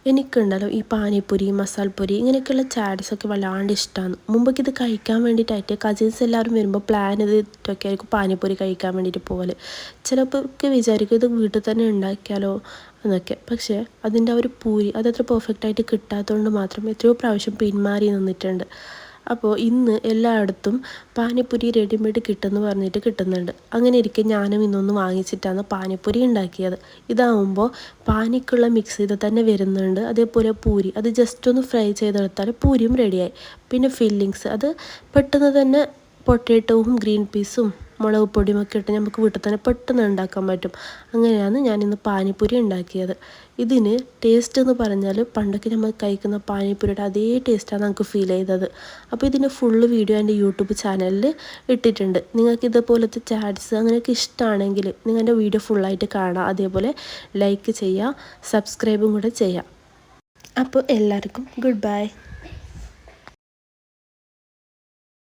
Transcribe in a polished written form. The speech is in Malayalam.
എനിക്കുണ്ടല്ലോ ഈ പാനിപ്പൂരി മസാലപ്പൂരി ഇങ്ങനെയൊക്കെയുള്ള ചാറ്റ്സൊക്കെ വല്ലാണ്ട് ഇഷ്ടമാണ്. മുമ്പൊക്കെ ഇത് കഴിക്കാൻ വേണ്ടിയിട്ടായിട്ട് കസിൻസ് എല്ലാവരും വരുമ്പോൾ പ്ലാൻ ചെയ്തിട്ടൊക്കെ ആയിരിക്കും പാനിപ്പൂരി കഴിക്കാൻ വേണ്ടിയിട്ട് പോകല്. ചിലപ്പോൾ ഒക്കെ വിചാരിക്കും ഇത് വീട്ടിൽ തന്നെ ഉണ്ടാക്കിയാലോ എന്നൊക്കെ. പക്ഷേ അതിൻ്റെ ഒരു പൂരി അതത്ര പെർഫെക്റ്റായിട്ട് കിട്ടാത്തതുകൊണ്ട് മാത്രം എത്രയോ പ്രാവശ്യം പിന്മാറി നിന്നിട്ടുണ്ട്. അപ്പോൾ ഇന്ന് എല്ലായിടത്തും പാനിപ്പൂരി റെഡിമെയ്ഡ് കിട്ടുമെന്ന് പറഞ്ഞിട്ട് കിട്ടുന്നുണ്ട്. അങ്ങനെ ഇരിക്കെ ഞാനും ഇന്നൊന്ന് വാങ്ങിച്ചിട്ടാണ് പാനിപ്പൂരി ഉണ്ടാക്കിയത്. ഇതാവുമ്പോൾ പാനിക്കുള്ള മിക്സ് ചെയ്ത് തന്നെ വരുന്നുണ്ട്. അതേപോലെ പൂരി അത് ജസ്റ്റ് ഒന്ന് ഫ്രൈ ചെയ്തെടുത്താൽ പൂരിയും റെഡിയായി. പിന്നെ ഫില്ലിങ്സ് അത് പെട്ടെന്ന് തന്നെ പൊട്ടാറ്റോവും ഗ്രീൻ പീസും മുളക് പൊടിയും ഒക്കെ ഇട്ട് നമുക്ക് വീട്ടിൽ തന്നെ പെട്ടെന്ന് ഉണ്ടാക്കാൻ പറ്റും. അങ്ങനെയാണ് ഞാനിന്ന് പാനിപ്പൂരി ഉണ്ടാക്കിയത്. ഇതിന് ടേസ്റ്റ് എന്ന് പറഞ്ഞാൽ പണ്ടൊക്കെ നമ്മൾ കഴിക്കുന്ന പാനിപ്പൂരിയുടെ അതേ ടേസ്റ്റാണ് നമുക്ക് ഫീൽ ചെയ്തത്. അപ്പോൾ ഇതിൻ്റെ ഫുള്ള് വീഡിയോ എൻ്റെ യൂട്യൂബ് ചാനലിൽ ഇട്ടിട്ടുണ്ട്. നിങ്ങൾക്ക് ഇതുപോലത്തെ ചാറ്റ്സ് അങ്ങനെയൊക്കെ ഇഷ്ടമാണെങ്കിൽ നിങ്ങളുടെ വീഡിയോ ഫുള്ളായിട്ട് കാണാം. അതേപോലെ ലൈക്ക് ചെയ്യുക, സബ്സ്ക്രൈബും കൂടെ ചെയ്യുക. അപ്പോൾ എല്ലാവർക്കും ഗുഡ് ബൈ.